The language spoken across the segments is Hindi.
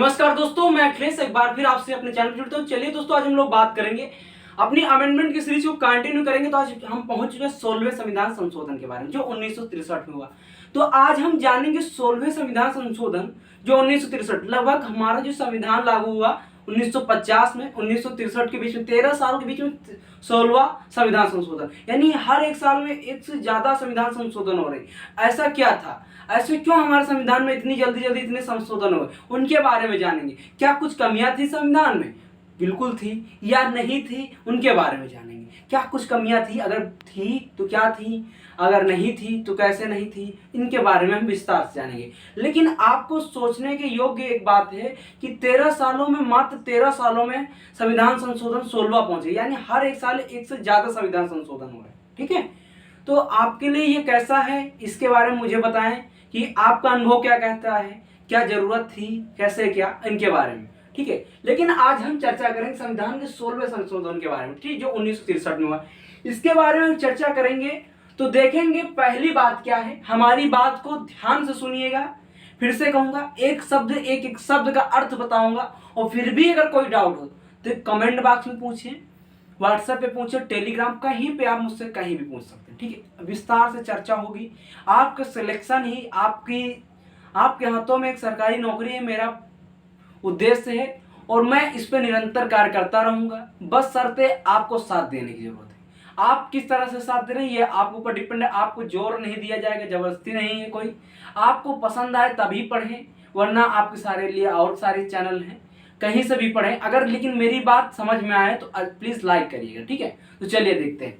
नमस्कार दोस्तों, मैं अखिलेश एक बार फिर आपसे अपने चैनल पर जुड़ता हूँ। चलिए दोस्तों, आज हम लोग बात करेंगे अपनी अमेंडमेंट की सीरीज को कंटिन्यू करेंगे। तो आज हम पहुंच चुके हैं 16वें संविधान संशोधन के बारे में, जो 1963 में हुआ। तो आज हम जानेंगे 16वें संविधान संशोधन जो 1963, लगभग हमारा जो संविधान लागू हुआ 1950 में 1963 के बीच में, 13 साल के बीच में 16वां संविधान संशोधन, यानी हर एक साल में एक से ज्यादा संविधान संशोधन हो रही। ऐसा क्या था, ऐसे क्यों हमारे संविधान में इतनी जल्दी जल्दी इतने संशोधन हुए, उनके बारे में जानेंगे। क्या कुछ कमियां थी संविधान में, बिल्कुल थी, या नहीं थी, उनके बारे में जानेंगे। क्या कुछ कमियां थी, अगर थी तो क्या थी, अगर नहीं थी तो कैसे नहीं थी, इनके बारे में हम विस्तार से जानेंगे। लेकिन आपको सोचने के योग्य एक बात है कि 13 सालों में, मात्र 13 सालों में संविधान संशोधन 16वां पहुंचे, यानी हर एक साल एक से ज्यादा संविधान संशोधन हो रहे हैं। ठीक है, तो आपके लिए ये कैसा है, इसके बारे में मुझे बताएं कि आपका अनुभव क्या कहता है, क्या जरूरत थी, कैसे क्या, इनके बारे में। ठीक है, लेकिन आज हम चर्चा करेंगे संविधान के 16वें संशोधन के बारे में, ठीक, जो 1963 में हुआ। इसके बारे में चर्चा करेंगे तो देखेंगे पहली बात क्या है। हमारी बात को ध्यान से सुनिएगा, फिर से कहूंगा, एक शब्द एक एक शब्द का अर्थ बताऊंगा, और फिर भी अगर कोई डाउट हो तो कमेंट बॉक्स में पूछिए, व्हाट्सएप पे पूछिए, टेलीग्राम, कहीं पे आप मुझसे कहीं भी पूछ सकते हैं। ठीक है, विस्तार से चर्चा होगी। आपका सिलेक्शन ही आपके हाथों में एक सरकारी नौकरी है, मेरा उद्देश्य है, और मैं इस पे निरंतर कार्य करता रहूंगा। बस शर्ते आपको साथ देने की जरूरत है। आप किस तरह से साथ दे रहे हैं ये आपके ऊपर डिपेंड है। आपको जोर नहीं दिया जाएगा, जबरदस्ती नहीं है कोई। आपको पसंद आए तभी पढ़ें, वरना आपके सारे लिए और सारे चैनल हैं, कहीं से भी पढ़ें। अगर लेकिन मेरी बात समझ में आए तो प्लीज लाइक करिएगा। ठीक है, तो चलिए देखते हैं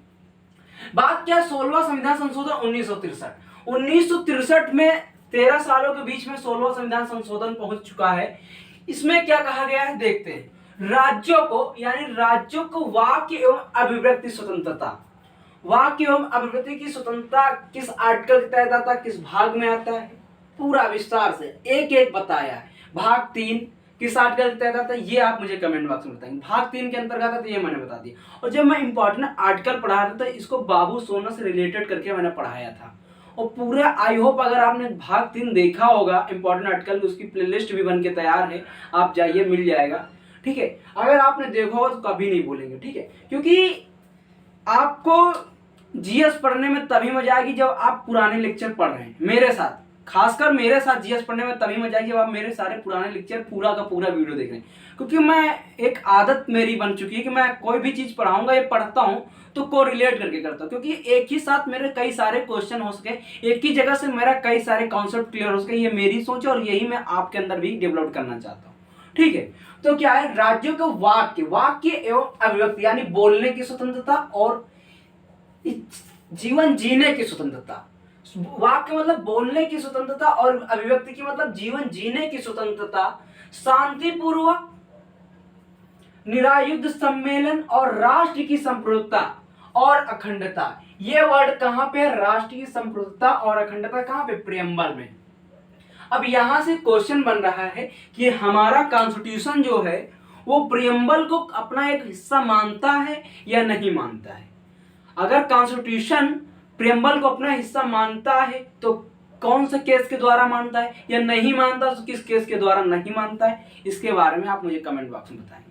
बात क्या। 16वां संविधान संशोधन 1963। 1963 में 13 सालों के बीच में 16वां संविधान संशोधन पहुंच चुका है। इसमें क्या कहा गया है, देखते हैं। राज्यों को, यानी राज्यों को वाक्य एवं अभिव्यक्ति स्वतंत्रता, वाक्य एवं अभिव्यक्ति की स्वतंत्रता किस आर्टिकल के तहत आता है, किस भाग में आता है, पूरा विस्तार से एक एक बताया है। भाग 3 किस आर्टिकल के तहत आता है, ये आप मुझे कमेंट बॉक्स में बताएंगे। भाग 3 के अंतर्गत आता है, ये मैंने बता दिया। और जब मैं इंपॉर्टेंट आर्टिकल पढ़ा रहा था, इसको बाबू सोना से रिलेटेड करके मैंने पढ़ाया था। और पूरा आई होप अगर आपने भाग 3 देखा होगा, इंपॉर्टेंट आर्टिकल, उसकी प्लेलिस्ट भी बन के तैयार है, आप जाइए, मिल जाएगा। ठीक है, अगर आपने देखा होगा तो कभी नहीं भूलेंगे। ठीक है, क्योंकि आपको जीएस पढ़ने में तभी मजा आएगी जब आप पुराने लेक्चर पढ़ रहे हैं मेरे साथ। खासकर मेरे साथ जीएस पढ़ने में तभी मजा आएगी जब आप मेरे सारे पुराने लेक्चर पूरा का पूरा वीडियो देख रहे हैं। क्योंकि मैं, एक आदत मेरी बन चुकी है कि मैं कोई भी चीज पढ़ाऊंगा या पढ़ता हूं तो कोरिलेट करके करता हूं, क्योंकि एक ही साथ मेरे कई सारे क्वेश्चन हो सके, एक ही जगह से मेरा कई सारे कॉन्सेप्ट क्लियर हो सके। ये मेरी सोच है और यही मैं आपके अंदर भी डेवलप करना चाहता हूँ। ठीक है, तो क्या है, राज्यों के वाक्य एवं अभिव्यक्ति, यानी बोलने की स्वतंत्रता और जीवन जीने की स्वतंत्रता। वाक्य मतलब बोलने की स्वतंत्रता और अभिव्यक्ति की मतलब जीवन जीने की स्वतंत्रता, शांतिपूर्वक निरायुध सम्मेलन और राष्ट्र की संप्रभुता और अखंडता। ये वर्ड कहां पे, राष्ट्र की संप्रभुता और अखंडता कहां पे, प्रियम्बल में। अब यहां से क्वेश्चन बन रहा है कि हमारा कॉन्स्टिट्यूशन जो है वो प्रियम्बल को अपना एक हिस्सा मानता है या नहीं मानता है। अगर कॉन्स्टिट्यूशन प्रियम्बल को अपना हिस्सा मानता है तो कौन से केस के द्वारा मानता है, या नहीं मानता तो किस केस के द्वारा नहीं मानता है, इसके बारे में आप मुझे कमेंट बॉक्स में बताएंगे।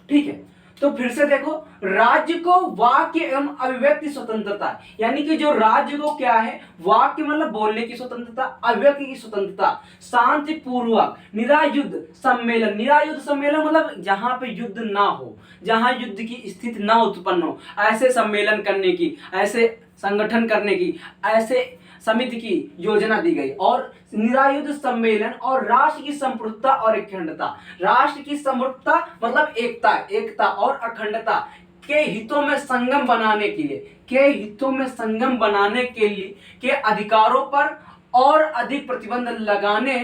ठीक है, तो फिर से देखो, राज्य को वाक्य एवं अभिव्यक्ति स्वतंत्रता, यानी कि जो राज्य को क्या है, वाक्य मतलब बोलने की स्वतंत्रता, अभिव्यक्ति की स्वतंत्रता, शांतिपूर्वक निरायुध सम्मेलन। निरायुध सम्मेलन मतलब जहां पे युद्ध ना हो, जहां युद्ध की स्थिति ना उत्पन्न हो, ऐसे सम्मेलन करने की, ऐसे संगठन करने की, ऐसे समिति की योजना दी गई। और निरायुध सम्मेलन और राष्ट्र की संप्रभुता और अखंडता। राष्ट्र की संप्रभुता मतलब एकता और अखंडता के हितों में संगम बनाने के लिए, के अधिकारों पर और अधिक प्रतिबंध लगाने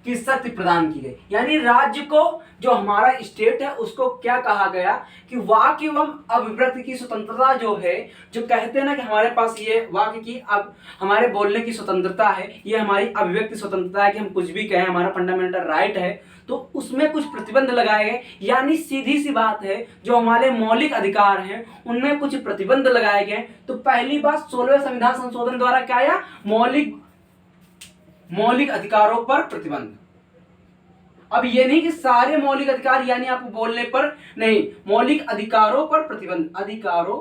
की शक्ति प्रदान की गई। यानी राज्य को, जो हमारा स्टेट है, उसको क्या कहा गया कि वाक्य एवं अभिव्यक्ति की स्वतंत्रता जो है, जो कहते हैं ना कि हमारे पास ये वाक्य की, अब हमारे बोलने की स्वतंत्रता है, ये हमारी अभिव्यक्ति स्वतंत्रता है कि हम कुछ भी कहें, हमारा फंडामेंटल राइट है, तो उसमें कुछ प्रतिबंध लगाए गए। यानी सीधी सी बात है, जो हमारे मौलिक अधिकार हैं उनमें कुछ प्रतिबंध लगाए गए। तो पहली बात 16वें संविधान संशोधन द्वारा क्या आया, मौलिक अधिकारों पर प्रतिबंध। अब ये नहीं कि सारे मौलिक अधिकार यानी आपको बोलने पर नहीं, मौलिक अधिकारों पर प्रतिबंध, अधिकारों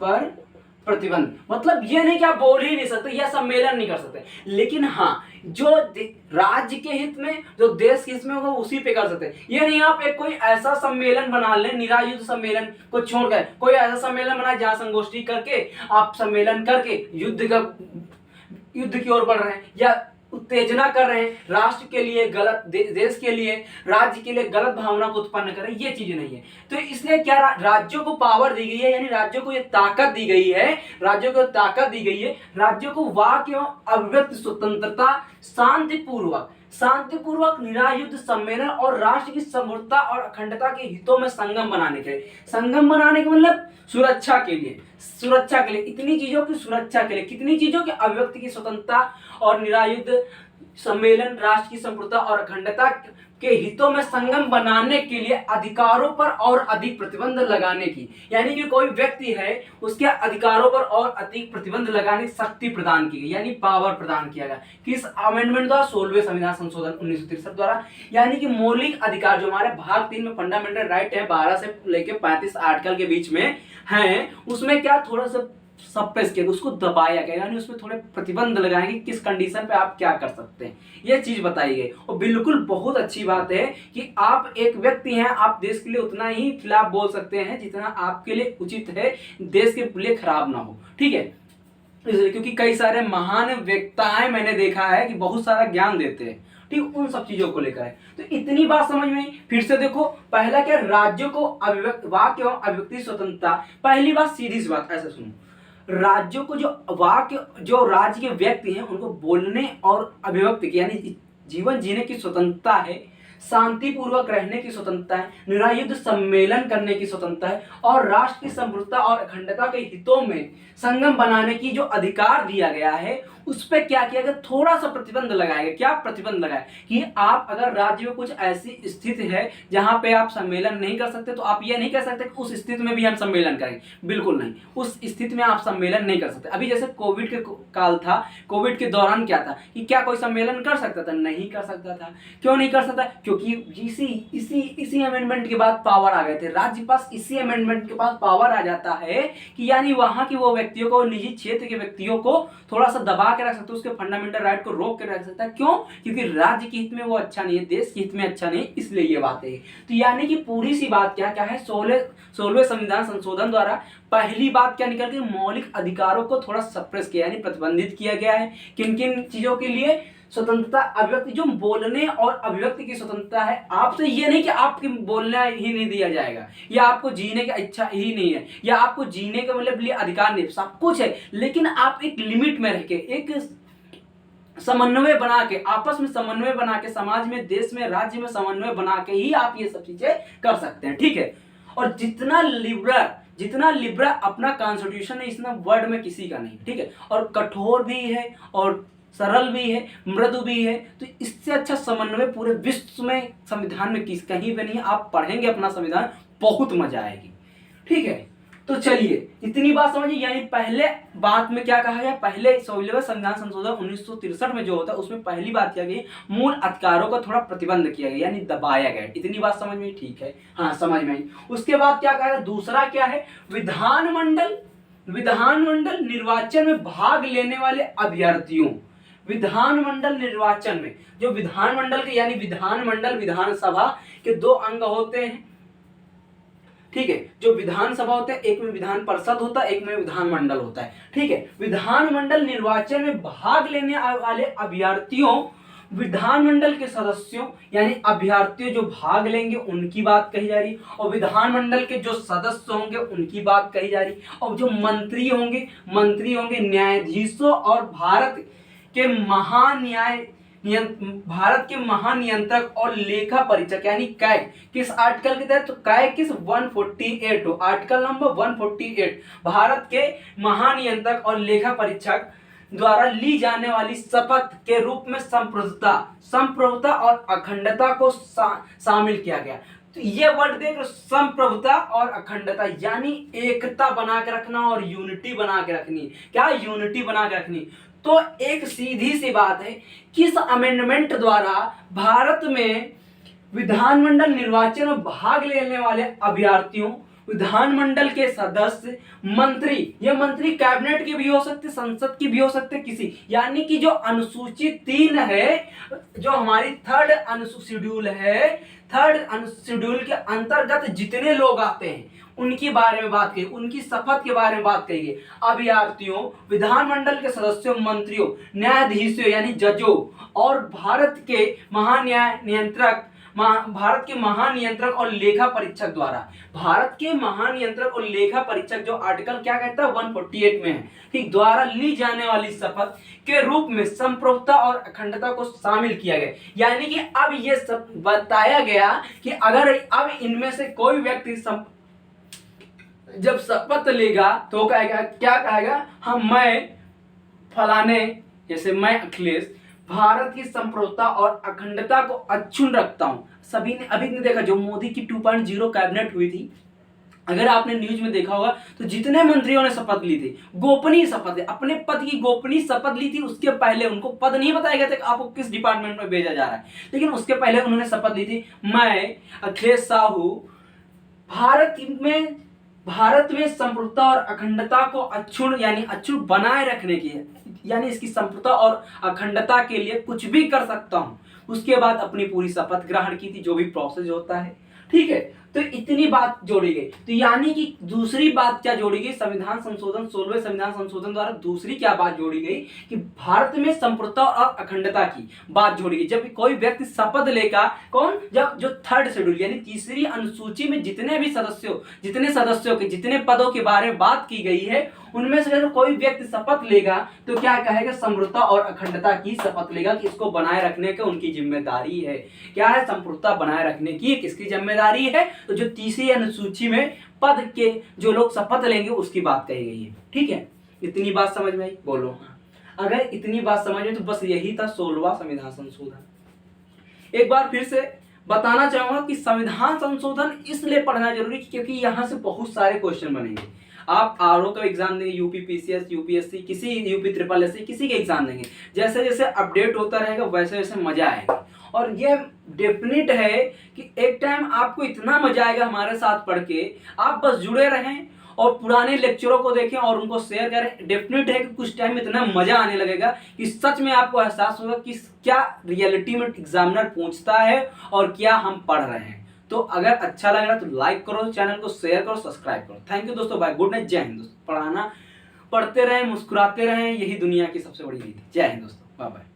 पर प्रतिबंध, मतलब ये नहीं कि आप बोल ही नहीं सकते या सम्मेलन नहीं कर सकते, लेकिन हाँ जो राज्य के हित में, जो देश के हित में होगा उसी पे कर सकते हैं। ये नहीं आप एक कोई ऐसा सम्मेलन बना लें, निरायुध सम्मेलन को छोड़कर कोई ऐसा सम्मेलन बना जहां संगोष्ठी करके आप सम्मेलन करके युद्ध की ओर बढ़ रहे हैं या उत्तेजना कर रहे हैं, राष्ट्र के लिए गलत, देश के लिए, राज्य के लिए गलत भावना को उत्पन्न कर रहे हैं, ये चीज नहीं है। तो इसलिए क्या राज्यों को पावर दी गई है, यानी राज्यों को ये ताकत दी गई है, राज्यों को ताकत दी गई है, राज्यों को वाक एवं अभिव्यक्ति स्वतंत्रता, शांतिपूर्वक निरायुध सम्मेलन और राष्ट्र की समृद्धता और अखंडता के हितों में संगम बनाने के मतलब सुरक्षा के लिए, इतनी चीजों की सुरक्षा के लिए, कितनी चीजों की अभिव्यक्ति की स्वतंत्रता और निरायुध सम्मेलन, राष्ट्र की संप्रभुता और अखंडता के हितों में संगम बनाने के लिए अधिकारों पर और अधिक प्रतिबंध लगाने की, यानी कि कोई व्यक्ति है उसके अधिकारों पर और अधिक प्रतिबंध लगाने की शक्ति प्रदान की गई, यानी पावर प्रदान किया गया। किस अमेंडमेंट द्वारा? 16वें संविधान संशोधन 1963 द्वारा। यानी कि मौलिक अधिकार जो हमारे भाग 3 में फंडामेंटल राइट है 12 से लेकर 35 आर्टिकल के बीच में है, उसमें क्या थोड़ा सा सप्रेस किया, उसको दबाया गया, यानी उसमें थोड़े प्रतिबंध लगाएंगे किस कंडीशन पे आप क्या कर सकते हैं, ये चीज बताई गई। और बिल्कुल बहुत अच्छी बात है कि आप एक व्यक्ति हैं, आप देश के लिए उतना ही खिलाफ बोल सकते हैं जितना आपके लिए उचित है, देश के लिए खराब ना हो, ठीक है। इसलिए क्योंकि कई सारे महान वक्ताएं मैंने देखा है कि बहुत सारा ज्ञान देते हैं, ठीक, उन सब चीजों को लेकर है। तो इतनी बात समझ में आई। फिर से देखो, पहला क्या, राज्यों को वाक एवं अभिव्यक्ति स्वतंत्रता। पहली बात, सीधी सी बात, ऐसे सुनो, राज्यों को जो जो राज्य के व्यक्ति हैं उनको बोलने और अभिव्यक्ति की यानी जीवन जीने की स्वतंत्रता है, शांतिपूर्वक रहने की स्वतंत्रता है, निरायुध सम्मेलन करने की स्वतंत्रता है और राष्ट्र की समृद्धता और अखंडता के हितों में संगम बनाने की जो अधिकार दिया गया है उस पर क्या किया गया, थोड़ा सा प्रतिबंध लगाया गया। क्या प्रतिबंध लगाया कि आप अगर राज्य में कुछ ऐसी स्थिति है जहां पे आप सम्मेलन नहीं कर सकते तो आप ये नहीं कह सकते कि उस स्थिति में भी हम सम्मेलन करेंगे, बिल्कुल नहीं, उस स्थिति में आप सम्मेलन नहीं कर सकते। अभी जैसे कोविड के काल था, कोविड के दौरान क्या था कि क्या कोई सम्मेलन कर सकता था? नहीं कर सकता था। क्यों नहीं कर सकता? क्योंकि इसी अमेंडमेंट के बाद पावर आ गए थे, राज्य पास इसी अमेंडमेंट के पास पावर आ जाता है कि यानी वहां की वो व्यक्तियों को, निजी क्षेत्र के व्यक्तियों को थोड़ा सा दबा के रख सकते, उसके फंडामेंटल राइट को रोक के रख सकता है। क्यों? क्योंकि राज्य के हित में वो अच्छा नहीं है, देश के हित में अच्छा नहीं, इसलिए ये बात है। तो यानी कि पूरी सी बात क्या क्या है, 16वें संविधान संशोधन द्वारा पहली बात क्या निकल गई, मौलिक अधिकारों को थोड़ा सप्रेस किया यानी प्रतिबंधित किया गया है। किन किन चीजों के लिए? स्वतंत्रता, अभिव्यक्ति, जो बोलने और अभिव्यक्ति की स्वतंत्रता है। आपसे ये नहीं कि आपके बोलना ही नहीं दिया जाएगा या आपको जीने की इच्छा ही नहीं है या आपको जीने के मतलब लिए अधिकार नहीं, सब कुछ है, लेकिन आप एक लिमिट में रह के, एक समन्वय बना के, आपस में समन्वय बना के, समाज में, देश में, राज्य में समन्वय बना के ही आप ये सब चीजें कर सकते हैं, ठीक है। और जितना लिबरल अपना कॉन्स्टिट्यूशन है, इतना वर्ल्ड में किसी का नहीं, ठीक है। और कठोर भी है और सरल भी है, मृदु भी है, तो इससे अच्छा समन्वय पूरे विश्व में संविधान में कहीं भी नहीं है। आप पढ़ेंगे अपना संविधान, बहुत मजा आएगी, ठीक है। तो चलिए इतनी बात समझिए, यानी पहले बात में क्या कहा गया, पहले 16वें संविधान संशोधन 1963 में जो होता है उसमें पहली बात क्या गई, मूल अधिकारों का थोड़ा प्रतिबंध किया गया यानी दबाया गया। इतनी बात समझ में, ठीक है, हाँ समझ में आई। उसके बाद क्या कहा, दूसरा क्या है, विधानमंडल निर्वाचन में भाग लेने वाले अभ्यर्थियों, विधानमंडल निर्वाचन में जो विधानमंडल के यानी विधानमंडल विधानसभा के दो अंग होते हैं, ठीक है। जो विधानसभा होते हैं, एक में विधान परिषद होता है, एक में विधानमंडल होता है, ठीक है। विधानमंडल निर्वाचन में भाग लेने वाले अभ्यर्थियों, विधानमंडल के सदस्यों यानी अभ्यर्थियों जो भाग लेंगे उनकी बात कही जा रही, और विधानमंडल के जो सदस्य होंगे उनकी बात कही जा रही, और जो मंत्री होंगे न्यायाधीशों और भारत के महानियंत्रक और लेखा परीक्षक यानी कैग, किस आर्टिकल के तहत, तो कैग किस 148 हो, आर्टिकल नंबर 148, भारत के महानियंत्रक और लेखा परीक्षक द्वारा ली जाने वाली शपथ के रूप में संप्रभुता और अखंडता को शामिल किया गया। तो ये वर्ड देख लो, संप्रभुता और अखंडता यानी एकता बना के रखना और यूनिटी बना के रखनी। क्या यूनिटी बना के रखनी? तो एक सीधी सी बात है, किस अमेंडमेंट द्वारा भारत में विधानमंडल निर्वाचन में भाग लेने वाले अभ्यर्थियों, विधानमंडल के सदस्य, मंत्री, ये मंत्री कैबिनेट के भी हो सकते, संसद की भी हो सकते, किसी, यानी कि जो अनुसूचित 3 है, जो हमारी थर्ड शेड्यूल है, थर्ड शेड्यूल के अंतर्गत जितने लोग आते हैं उनके बारे में बात कही, उनकी शपथ के बारे में बात कही है। अभ्यर्थियों, विधानमंडल के सदस्यों, मंत्रियों, न्यायाधीशों यानी जजों और भारत के भारत के महानियंत्रक और लेखा परीक्षक द्वारा, भारत के महानियंत्रक और लेखा परीक्षक जो आर्टिकल क्या कहता है 148 में है कि द्वारा ली जाने वाली शपथ के रूप में संप्रभुता और अखंडता को शामिल किया गया। यानी कि अब ये सब बताया गया कि अगर अब इनमें से कोई व्यक्ति जब शपथ लेगा तो कहेगा, क्या कहेगा, हम मैं फलाने, जैसे मैं अखिलेश भारत की संप्रभुता और अखंडता को अक्षुण्ण रखता हूं। सभी ने अभी ने देखा जो मोदी की 2.0 कैबिनेट हुई थी, अगर आपने न्यूज में देखा होगा तो जितने मंत्रियों ने शपथ ली थी, गोपनीय शपथ है, अपने पद की गोपनीय शपथ ली थी। उसके पहले उनको पद नहीं बताया गया था कि आपको किस डिपार्टमेंट में भेजा जा रहा है, लेकिन उसके पहले उन्होंने शपथ ली थी, मैं अखिलेश साहू भारत में संप्रभुता और अखंडता को अक्षुण्ण यानी अक्षुण्ण बनाए रखने की, यानी इसकी संप्रभुता और अखंडता के लिए कुछ भी कर सकता हूं। उसके बाद अपनी पूरी शपथ ग्रहण की थी, जो भी प्रोसेस होता है, ठीक है। तो इतनी बात जोड़ी गई। तो यानी कि दूसरी बात क्या जोड़ी गई, संविधान संशोधन 16वें संविधान संशोधन द्वारा दूसरी क्या बात जोड़ी गई कि भारत में संप्रभुता और अखंडता की बात जोड़ी गई। जब कोई व्यक्ति शपथ लेगा, कौन, जब जो थर्ड शेड्यूल यानी तीसरी अनुसूची में जितने सदस्यों के जितने पदों के बारे में बात की गई है, उनमें से अगर कोई व्यक्ति शपथ लेगा तो क्या कहेगा, संप्रभुता और अखंडता की शपथ लेगा कि इसको बनाए रखने की उनकी जिम्मेदारी है। क्या है, संप्रभुता बनाए रखने की किसकी जिम्मेदारी है, तो जो तीसरी अनुसूची में पद के जो लोग शपथ लेंगे उसकी बात कही गई है। ठीक है, इतनी बात समझ में आई, बोलो। अगर इतनी बात समझ में तो बस यही था 16वां संविधान संशोधन। एक बार फिर से बताना चाहूंगा कि संविधान संशोधन इसलिए पढ़ना जरूरी क्योंकि यहां से बहुत सारे क्वेश्चन बनेंगे। आप आरओ का एग्जाम देंगे, यूपी पीसीएस, यूपीएससी, किसी यूपी ट्रिपल एससी, किसी के एग्जाम देंगे, जैसे जैसे अपडेट होता रहेगा वैसे वैसे मजा आएगा। और ये डेफिनेट है कि एक टाइम आपको इतना मजा आएगा हमारे साथ पढ़ के, आप बस जुड़े रहें और पुराने लेक्चरों को देखें और उनको शेयर करें। डेफिनेट है कि कुछ टाइम इतना मजा आने लगेगा कि सच में आपको एहसास होगा कि क्या रियलिटी में एग्जामिनर पूछता है और क्या हम पढ़ रहे हैं। तो अगर अच्छा लग रहा है तो लाइक करो, चैनल को शेयर करो, सब्सक्राइब करो। थैंक यू दोस्तों, बाय, गुड नाइट, जय हिंद दोस्तों। पढ़ते रहें, मुस्कुराते रहें, यही दुनिया की सबसे बड़ी रीत है। जय हिंद दोस्तों, बाय बाय।